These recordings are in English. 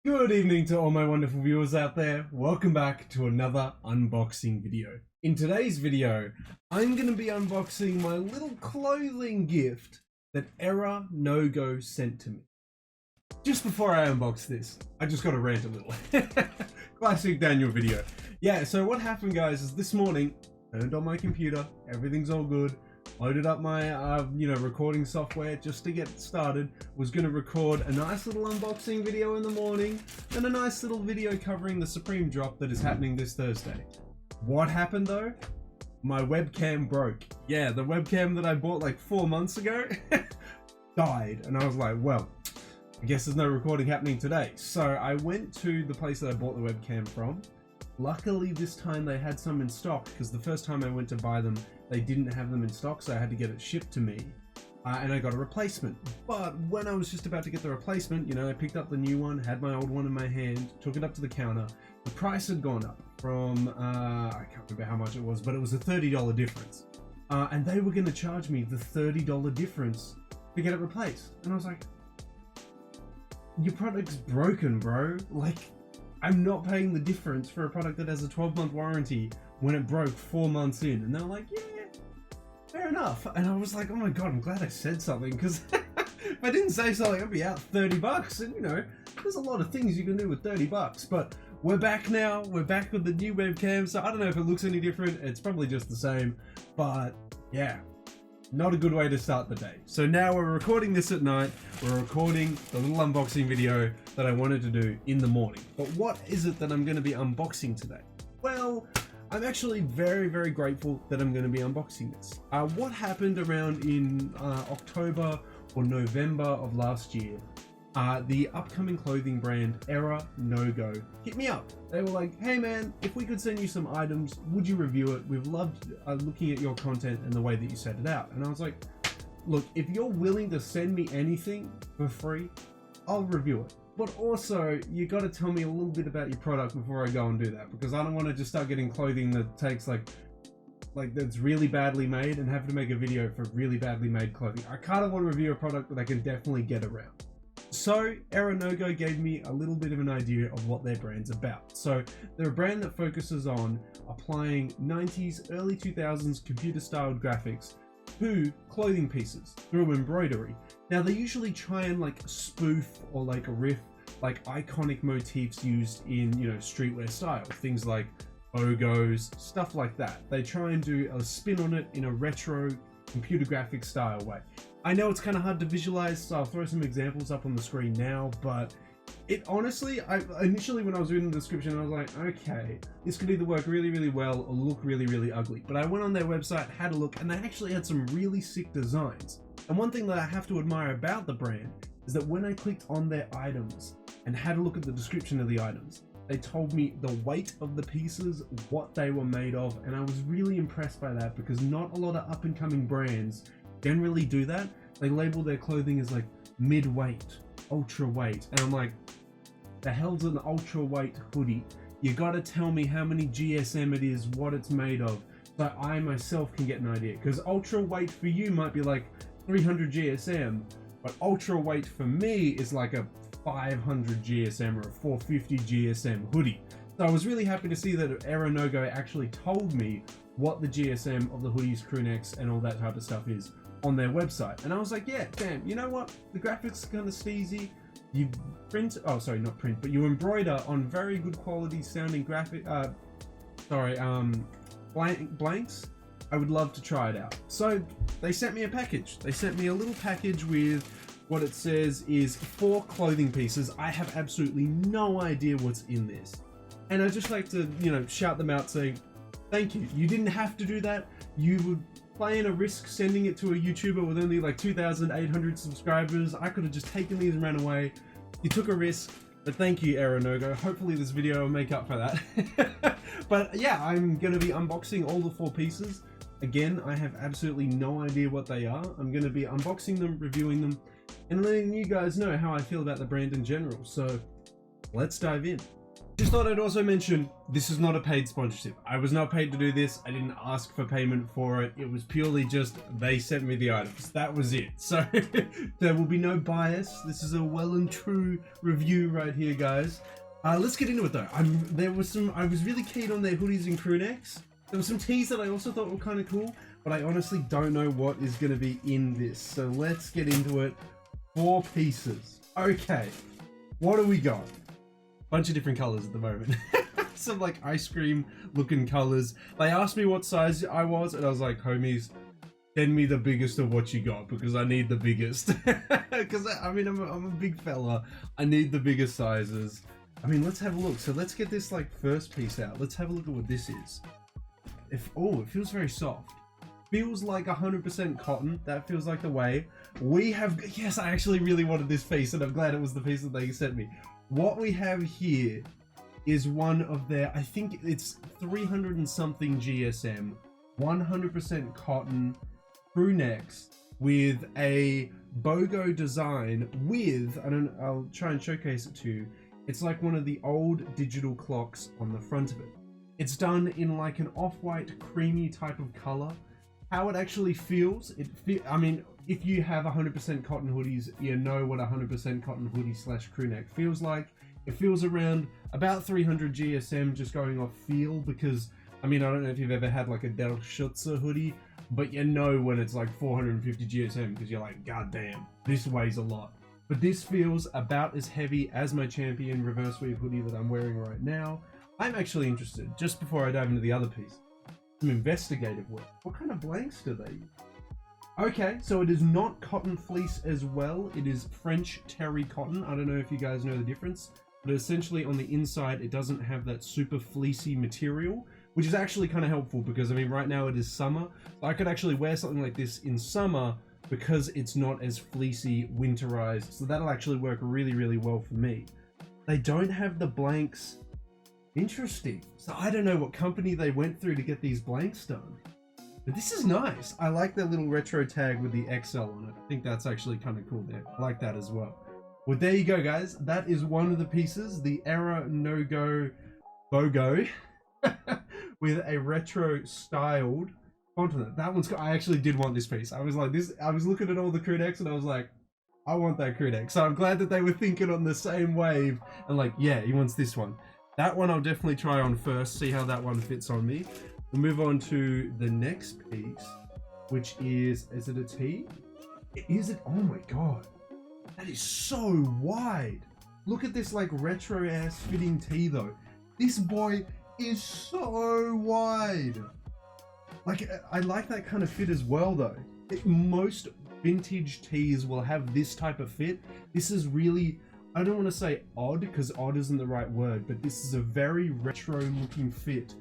Good evening to all my wonderful viewers out there. Welcome back to another unboxing video. In today's video, I'm going to be unboxing my little clothing gift that Error Nogo sent to me. Just before I unbox this, I just got to rant a little. Classic Daniel video. Yeah, so what happened, guys, is this morning, turned on my computer, everything's all good, loaded up my recording software just to get started, was going to record a nice little unboxing video in the morning and a nice little video covering the Supreme drop that is happening this Thursday. What happened though? My webcam broke. Yeah, the webcam that I bought like 4 months ago died, and I was like, well, I guess there's no recording happening today. So I went to the place that I bought the webcam from. Luckily this time they had some in stock, because the first time I went to buy them they didn't have them in stock, so I had to get it shipped to me, and I got a replacement. But when I was just about to get the replacement, I picked up the new one, had my old one in my hand, took it up to the counter. The price had gone up from, I can't remember how much it was, but it was a $30 difference. And they were going to charge me the $30 difference to get it replaced. And I was like, your product's broken, bro. Like, I'm not paying the difference for a product that has a 12-month warranty when it broke 4 months in. And they're like, yeah, fair enough. And I was like, oh my god, I'm glad I said something, because if I didn't say something, I'd be out $30. And there's a lot of things you can do with $30. But we're back now. We're back with the new webcam. So I don't know if it looks any different. It's probably just the same. But yeah, not a good way to start the day. So now we're recording this at night. We're recording the little unboxing video that I wanted to do in the morning. But what is it that I'm going to be unboxing today? Well, I'm actually very, very grateful that I'm going to be unboxing this. What happened around in October or November of last year, the upcoming clothing brand Error Nogo hit me up. They were like, hey man, if we could send you some items, would you review it? We've loved looking at your content and the way that you set it out. And I was like, look, if you're willing to send me anything for free, I'll review it. But also, you got to tell me a little bit about your product before I go and do that, because I don't want to just start getting clothing that takes like that's really badly made and have to make a video for really badly made clothing. I kind of want to review a product that I can definitely get around. So Error Nogo gave me a little bit of an idea of what their brand's about. So they're a brand that focuses on applying 90s, early 2000s computer-styled graphics to clothing pieces through embroidery. Now they usually try and spoof or riff iconic motifs used in streetwear style, things like logos, stuff like that. They try and do a spin on it in a retro computer graphic style way. I know it's kind of hard to visualize, so I'll throw some examples up on the screen now, but it honestly, initially when I was reading the description I was like, okay, this could either work really, really well or look really, really ugly. But I went on their website, had a look, and they actually had some really sick designs. And one thing that I have to admire about the brand is that when I clicked on their items and had a look at the description of the items, they told me the weight of the pieces, what they were made of, and I was really impressed by that, because not a lot of up-and-coming brands generally do that. They label their clothing as mid-weight, ultra-weight, and I'm like, the hell's an ultra-weight hoodie? You gotta tell me how many GSM it is, what it's made of, so I myself can get an idea, because ultra-weight for you might be 300 GSM, but ultra-weight for me is a 500 GSM or a 450 GSM hoodie. So I was really happy to see that Error Nogo actually told me what the GSM of the hoodies, crew necks, and all that type of stuff is on their website. And I was like, yeah, damn, you know what? The graphics are kind of steezy. You print, oh sorry, not print, but you embroider on very good quality sounding blanks. I would love to try it out. So they sent me a package. They sent me a little package with what it says is 4 clothing pieces. I have absolutely no idea what's in this. And I just like to, shout them out saying, thank you. You didn't have to do that. You would play in a risk sending it to a YouTuber with only 2,800 subscribers. I could have just taken these and ran away. You took a risk, but thank you, Error Nogo. Hopefully this video will make up for that. But yeah, I'm going to be unboxing all the 4 pieces. Again, I have absolutely no idea what they are. I'm going to be unboxing them, reviewing them, and letting you guys know how I feel about the brand in general. So let's dive in. Just thought I'd also mention, this is not a paid sponsorship. I was not paid to do this. I didn't ask for payment for it. It was purely just, they sent me the items. That was it. So there will be no bias. This is a well and true review right here, guys. Let's get into it though. I was really keen on their hoodies and crew necks. There were some tees that I also thought were kind of cool, but I honestly don't know what is going to be in this. So let's get into it. 4 pieces. Okay, what do we got? Bunch of different colors at the moment. Some like ice cream looking colors. They asked me what size I was, and I was like, homies, send me the biggest of what you got, because I need the biggest. Because I mean, I'm a big fella. I need the biggest sizes. I mean, let's have a look. So let's get this like first piece out. Let's have a look at what this is. Oh, it feels very soft. Feels like 100% cotton. That feels like the way. We have, yes, I actually really wanted this piece, and I'm glad it was the piece that they sent me. What we have here is one of their, I think it's 300 and something GSM, 100% cotton crew necks with a BOGO design with, I'll try and showcase it to you. It's like one of the old digital clocks on the front of it. It's done in like an off-white creamy type of color. How it actually feels, I mean, if you have 100% cotton hoodies, you know what 100% cotton hoodie / crew neck feels like. It feels around about 300 GSM just going off feel, because, I mean, I don't know if you've ever had like a Del Schutzer hoodie, but you know when it's like 450 GSM because you're like, god damn, this weighs a lot. But this feels about as heavy as my Champion reverse weave hoodie that I'm wearing right now. I'm actually interested, just before I dive into the other piece, some investigative work. What kind of blanks do they use? Okay, so it is not cotton fleece as well. It is French terry cotton. I don't know if you guys know the difference, but essentially on the inside, it doesn't have that super fleecy material, which is actually kind of helpful because, I mean, right now it is summer. So I could actually wear something like this in summer because it's not as fleecy, winterized. So that'll actually work really, really well for me. They don't have the blanks. Interesting. So I don't know what company they went through to get these blanks done. But this is nice. I like their little retro tag with the XL on it. I think that's actually kind of cool there. I like that as well. Well, there you go, guys. That is one of the pieces, the Error Nogo BOGO with a retro styled font on it. That one's, I actually did want this piece. I was like this, I was looking at all the crew necks and I was like, I want that crew neck. So I'm glad that they were thinking on the same wave and like, yeah, he wants this one. That one I'll definitely try on first, see how that one fits on me. We'll move on to the next piece, which is it a tee? Is it? Oh my god, that is so wide. Look at this like retro ass fitting tee though. This boy is so wide. Like, I like that kind of fit as well though. Most vintage tees will have this type of fit. This is really, I don't want to say odd because odd isn't the right word, but this is a very retro looking fit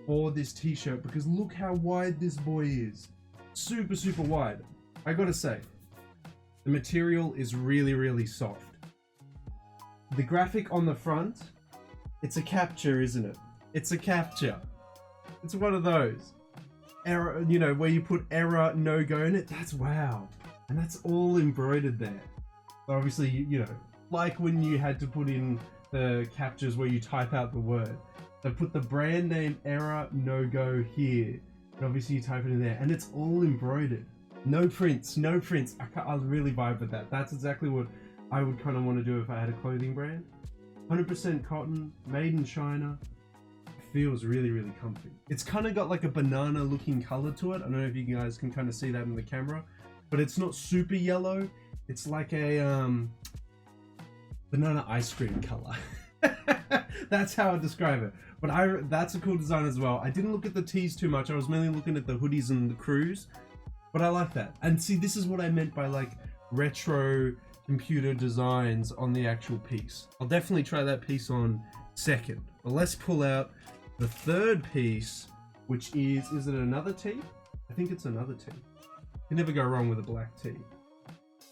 for this t-shirt because look how wide this boy is. Super, super wide. I gotta say, the material is really, really soft. The graphic on the front, it's a capture, isn't it? It's a capture. It's one of those. Error, you know, where you put Error Nogo in it. That's wow. And that's all embroidered there. So obviously, you know, like when you had to put in the captures where you type out the word. So put the brand name Error Nogo here. And obviously you type it in there and it's all embroidered. No prints, no prints. I really vibe with that. That's exactly what I would kind of want to do if I had a clothing brand. 100% cotton, made in China. Feels really, really comfy. It's kind of got like a banana looking color to it. I don't know if you guys can kind of see that in the camera, but it's not super yellow. It's like a banana ice cream color. That's how I describe it. But that's a cool design as well. I didn't look at the tees too much. I was mainly looking at the hoodies and the crews, but I like that. And see, this is what I meant by like retro computer designs on the actual piece. I'll definitely try that piece on second. But let's pull out the third piece, which is it another tee? I think it's another tee. You can never go wrong with a black tee.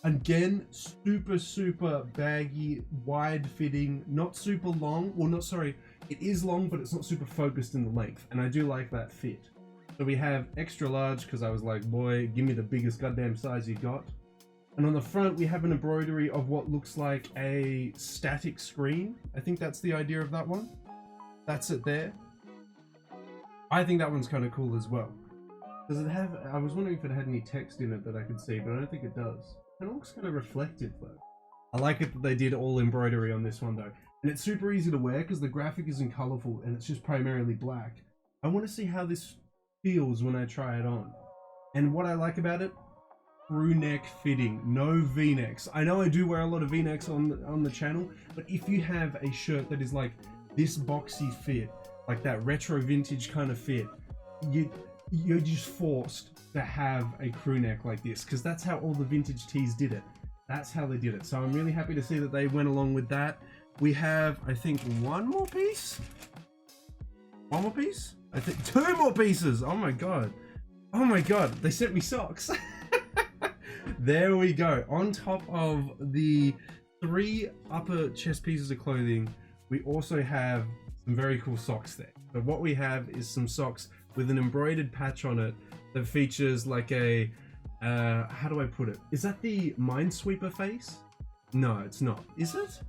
Again, super, super baggy, wide fitting, not super long. Well, not, sorry, it is long, but it's not super focused in the length. And I do like that fit. So we have extra large, because I was like, boy, give me the biggest goddamn size you got. And on the front, we have an embroidery of what looks like a static screen. I think that's the idea of that one. That's it there. I think that one's kind of cool as well. Does it have, I was wondering if it had any text in it that I could see, but I don't think it does. It looks kind of reflective though. I like it that they did all embroidery on this one though. And it's super easy to wear because the graphic isn't colorful and it's just primarily black. I want to see how this feels when I try it on. And what I like about it, crew neck fitting, no V-necks. I know I do wear a lot of V-necks on the channel, but if you have a shirt that is like this boxy fit, like that retro vintage kind of fit, you're just forced to have a crew neck like this because that's how all the vintage tees did it. That's how they did it. So I'm really happy to see that they went along with that. We have, I think, one more piece. I think 2 more pieces. Oh my god. Oh my god, they sent me socks. There we go. On top of the 3 upper chest pieces of clothing, we also have some very cool socks there. So what we have is some socks with an embroidered patch on it that features like a, how do I put it? Is that the Minesweeper face? No, it's not. Is it?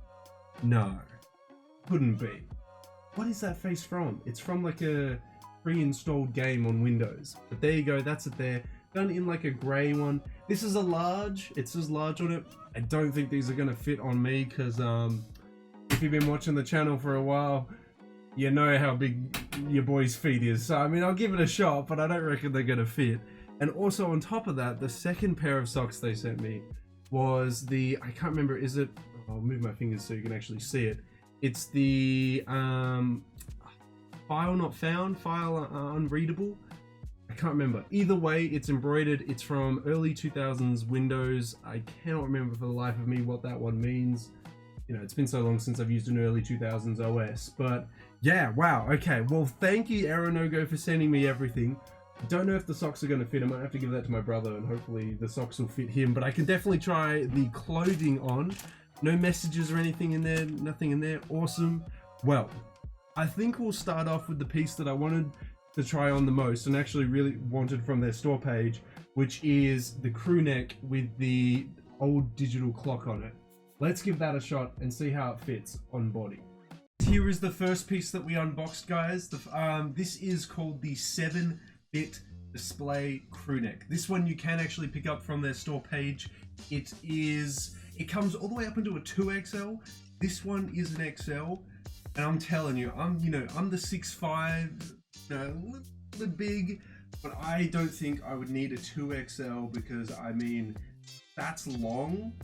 No, couldn't be. What is that face from? It's from like a pre-installed game on Windows. But there you go, that's it there. Done in like a grey one. This is a large. It says large on it. I don't think these are gonna fit on me because if you've been watching the channel for a while, you know how big your boy's feet is. So I mean, I'll give it a shot, but I don't reckon they're gonna fit. And also on top of that, the second pair of socks they sent me was the, I can't remember, is it, I'll move my fingers so you can actually see it. It's the file not found, file unreadable. I can't remember. Either way, it's embroidered. It's from early 2000s Windows. I cannot remember for the life of me what that one means. You know, it's been so long since I've used an early 2000s OS. But yeah, wow. Okay, well, thank you, Error Nogo, for sending me everything. I don't know if the socks are going to fit. I might have to give that to my brother and hopefully the socks will fit him. But I can definitely try the clothing on. No messages or anything in there, nothing in there. Awesome. Well, I think we'll start off with the piece that I wanted to try on the most and actually really wanted from their store page, which is the crew neck with the old digital clock on it. Let's give that a shot and see how it fits on body. Here is the first piece that we unboxed, guys. This is called the 7-bit display crew neck. This one you can actually pick up from their store page. It comes all the way up into a 2XL. This one is an XL, and I'm telling you, I'm the 6'5", a little bit big, but I don't think I would need a 2XL because I mean, that's long.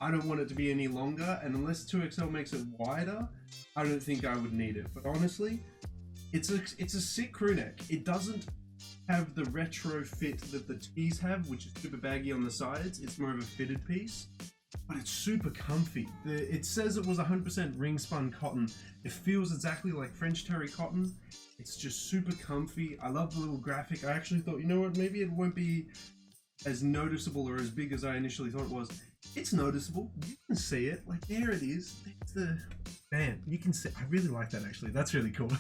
I don't want it to be any longer, and unless 2XL makes it wider, I don't think I would need it. But honestly, it's a sick crew neck. It doesn't have the retro fit that the tees have, which is super baggy on the sides. It's more of a fitted piece. But it's super comfy. It says it was 100% ring spun cotton. It feels exactly like French terry cotton. It's just super comfy. I love the little graphic. I actually thought, you know what, maybe it won't be as noticeable or as big as I initially thought it was. It's noticeable. You can see it. Like, there it is. It's the, man, you can see. I really like that actually. That's really cool.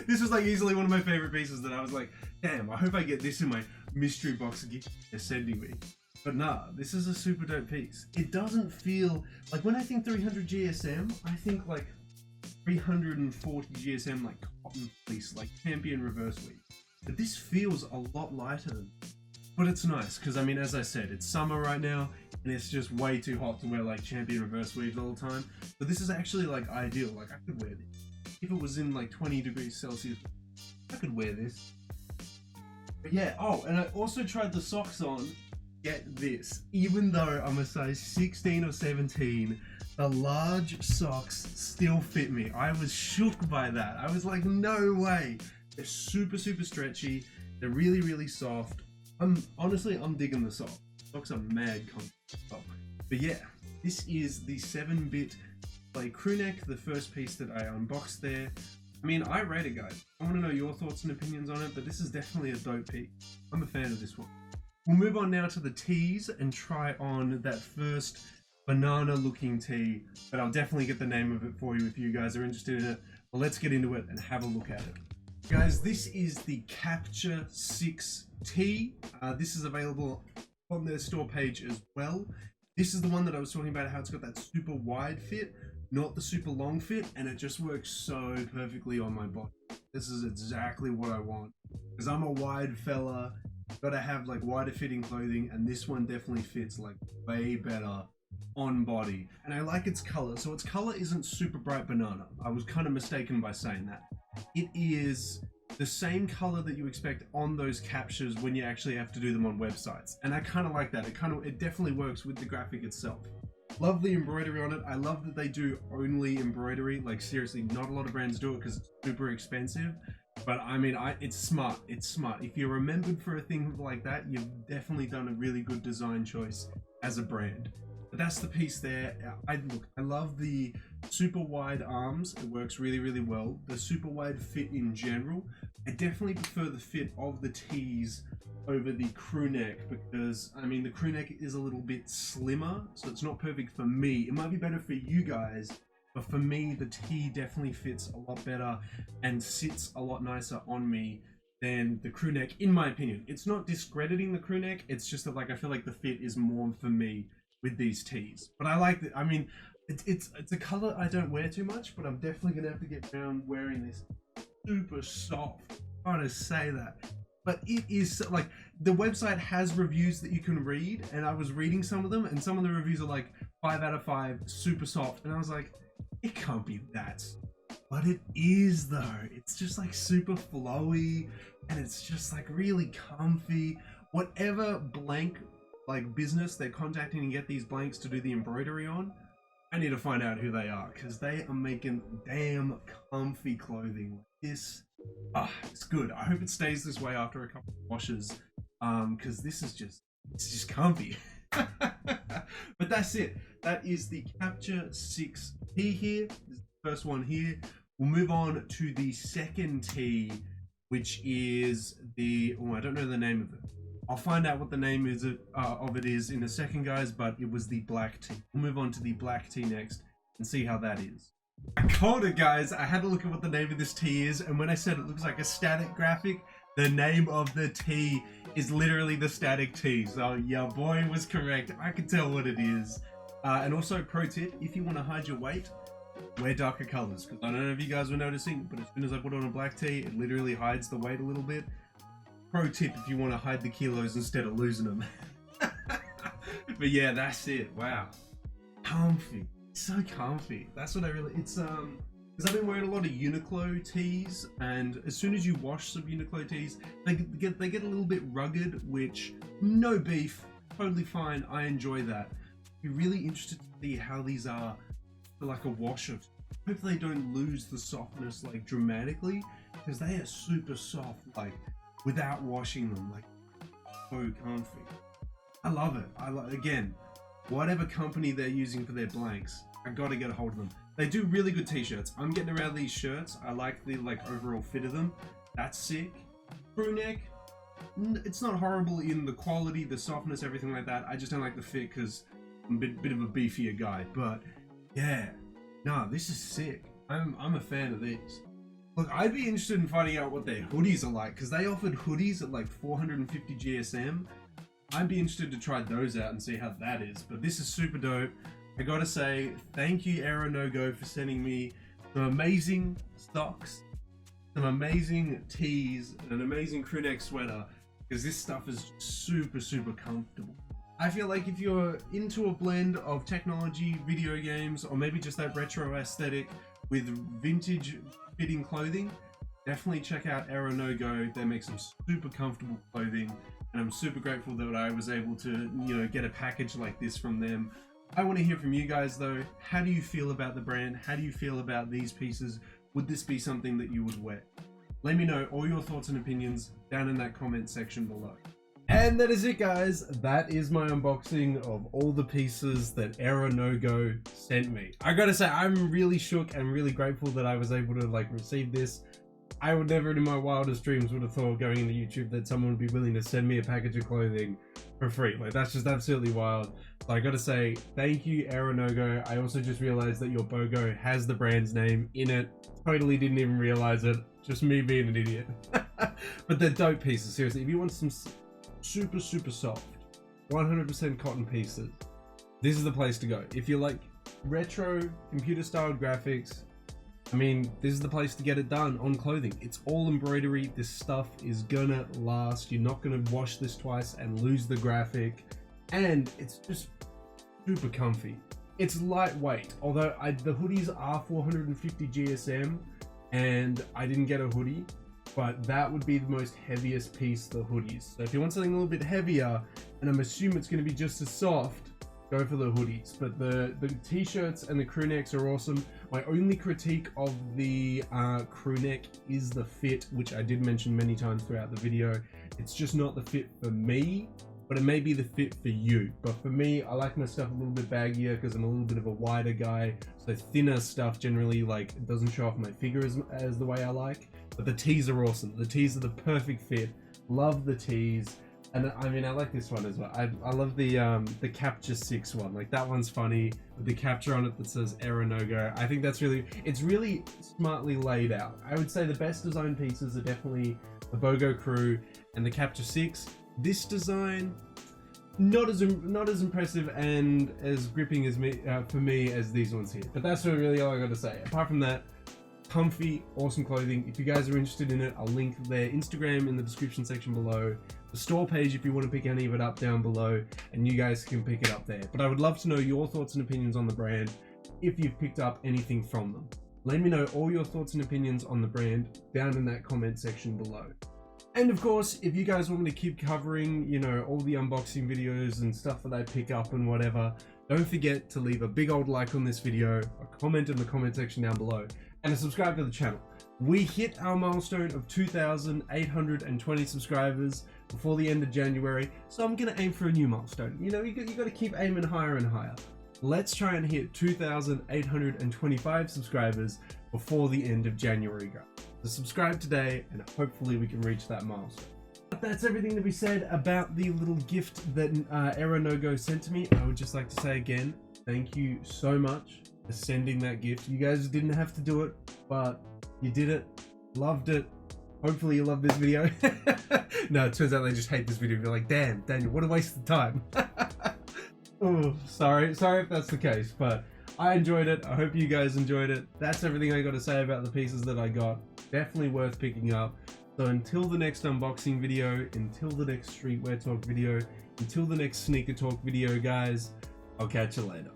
This was like easily one of my favorite pieces that I was like, damn, I hope I get this in my mystery box gift they're sending me. But nah, this is a super dope piece. It doesn't feel like, when I think 300 GSM, I think like 340 GSM, like cotton fleece, like champion reverse weave. But this feels a lot lighter than, but it's nice because I mean, as I said, it's summer right now and it's just way too hot to wear like champion reverse weaves all the time. But this is actually like ideal. Like, I could wear this if it was in like 20 degrees Celsius. I could wear this. But yeah. Oh, and I also tried the socks on. Get this, even though I'm a size 16 or 17, the large socks still fit me. I was shook by that. I was like, no way. They're super, super stretchy. They're really, really soft. I'm digging the socks. Socks are mad comfortable. But yeah, this is the 7-bit display crew neck, the first piece that I unboxed there. I mean, I rate it, guys. I want to know your thoughts and opinions on it, but this is definitely a dope piece. I'm a fan of this one. We'll move on now to the tees and try on that first banana looking tee, but I'll definitely get the name of it for you if you guys are interested in it. But let's get into it and have a look at it. Guys, this is the Capture 6 tee. This is available on their store page as well. This is the one that I was talking about, how it's got that super wide fit. not the super long fit, and it just works so perfectly on my body. This is exactly what I want, because I'm a wide fella, gotta have like wider fitting clothing, and this one definitely fits like way better on body. And I like its color. So its color isn't super bright banana. I was kind of mistaken by saying that. It is the same color that you expect on those captures when you actually have to do them on websites, and I kind of like that. It definitely works with the graphic itself. Love the embroidery on it. I love that they do only embroidery. Like seriously, not a lot of brands do it because it's super expensive, but I mean, it's smart. It's smart. If you're remembered for a thing like that, you've definitely done a really good design choice as a brand. But that's the piece there. I love the super wide arms. It works really, really well. The super wide fit in general. I definitely prefer the fit of the tees over the crew neck, because I mean the crew neck is a little bit slimmer, so it's not perfect for me. It might be better for you guys, but for me the tee definitely fits a lot better and sits a lot nicer on me than the crew neck, in my opinion. It's not discrediting the crew neck, it's just that like I feel like the fit is more for me with these tees. But I like it. I mean, it's a color I don't wear too much, but I'm definitely gonna have to get around wearing this. Super soft. I want to say that, but it is like, the website has reviews that you can read, and I was reading some of them, and some of the reviews are like 5 out of 5, super soft, and I was like, it can't be that, but it is though. It's just like super flowy, and it's just like really comfy. Whatever blank like business they're contacting and get these blanks to do the embroidery on, I need to find out who they are, because they are making damn comfy clothing like this. It's good. I hope it stays this way after a couple of washes, because this is just comfy. But that's it. That is the Capture 6T here. This is the first one here. We'll move on to the second T, which is the, oh, I don't know the name of it. I'll find out what the name is of it is in a second, guys, but it was the black tee. We'll move on to the black tee next and see how that is. I called it, guys. I had to look at what the name of this tee is, and when I said it looks like a static graphic, the name of the tee is literally the static tee. So your boy was correct. I can tell what it is. And also, pro tip, if you want to hide your weight, wear darker colors, because I don't know if you guys were noticing, but as soon as I put on a black tee, it literally hides the weight a little bit. Pro tip if you want to hide the kilos instead of losing them. But yeah, that's it. Wow, comfy, so comfy. That's what I really, it's because I've been wearing a lot of Uniqlo tees, and as soon as you wash some Uniqlo tees, they get a little bit rugged, which, no beef, totally fine. I enjoy that. Be really interested to see how these are for like a wash of. Hope they don't lose the softness like dramatically, because they are super soft like without washing them, like so comfy. I love it. Again, whatever company they're using for their blanks, I gotta get a hold of them. They do really good t-shirts. I'm getting around these shirts. I like the like overall fit of them. That's sick. Crew neck, it's not horrible in the quality, the softness, everything like that. I just don't like the fit because I'm a bit of a beefier guy. But yeah, nah, this is sick. I'm a fan of these. Look, I'd be interested in finding out what their hoodies are like, because they offered hoodies at like 450 GSM. I'd be interested to try those out and see how that is. But this is super dope. I gotta say, thank you, Error Nogo, for sending me some amazing socks, some amazing tees, and an amazing crew neck sweater, because this stuff is super, super comfortable. I feel like if you're into a blend of technology, video games, or maybe just that retro aesthetic with vintage fitting clothing, definitely check out Error Nogo. They make some super comfortable clothing, and I'm super grateful that I was able to, get a package like this from them. I want to hear from you guys though. How do you feel about the brand? How do you feel about these pieces? Would this be something that you would wear? Let me know all your thoughts and opinions down in that comment section below. And that is it, guys. That is my unboxing of all the pieces that Error Nogo sent me. I gotta say, I'm really shook and really grateful that I was able to receive this. I would never in my wildest dreams would have thought going into YouTube that someone would be willing to send me a package of clothing for free. That's just absolutely wild. So I gotta say, thank you, Error Nogo. I also just realized that your BOGO has the brand's name in it. Totally didn't even realize it. Just me being an idiot. But they're dope pieces, seriously. If you want some super, super soft, 100% cotton pieces, this is the place to go. If you like retro computer styled graphics. I mean, this is the place to get it done on clothing. It's all embroidery. This stuff is gonna last. You're not gonna wash this twice and lose the graphic. And it's just super comfy. It's lightweight, although the hoodies are 450 GSM and I didn't get a hoodie, but that would be the most heaviest piece, the hoodies. So if you want something a little bit heavier, and I'm assuming it's gonna be just as soft, go for the hoodies. But the t-shirts and the crew necks are awesome. My only critique of the crew neck is the fit, which I did mention many times throughout the video. It's just not the fit for me, but it may be the fit for you. But for me, I like my stuff a little bit baggier because I'm a little bit of a wider guy. So thinner stuff generally, like, it doesn't show off my figure as the way I like. But the tees are awesome. The tees are the perfect fit. Love the tees. And I mean, I like this one as well. I love the Capture 6 one. Like, that one's funny with the capture on it that says Error Nogo. I think that's it's really smartly laid out. I would say the best design pieces are definitely the BOGO crew and the Capture 6. This design, not as impressive and as gripping as for me as these ones here. But that's really all I got to say. Apart from that, comfy, awesome clothing. If you guys are interested in it, I'll link their Instagram in the description section below. The store page if you want to pick any of it up down below, and you guys can pick it up there. But I would love to know your thoughts and opinions on the brand if you've picked up anything from them. Let me know all your thoughts and opinions on the brand down in that comment section below. And of course, if you guys want me to keep covering, you know, all the unboxing videos and stuff that I pick up and whatever, don't forget to leave a big old like on this video, a comment in the comment section down below, and to subscribe to the channel. We hit our milestone of 2,820 subscribers before the end of January, so I'm gonna aim for a new milestone. You know, you gotta keep aiming higher and higher. Let's try and hit 2,825 subscribers before the end of January, guys. So subscribe today, and hopefully we can reach that milestone. But that's everything to be said about the little gift that Error Nogo sent to me. I would just like to say again, thank you so much for sending that gift. You guys didn't have to do it, but you did it. Loved it. Hopefully you love this video. No, it turns out they just hate this video. They're like, damn, Daniel, what a waste of time. Oh, sorry if that's the case, but I enjoyed it. I hope you guys enjoyed it. That's everything I got to say about the pieces that I got. Definitely worth picking up. So until the next unboxing video, until the next streetwear talk video, until the next sneaker talk video, guys, I'll catch you later.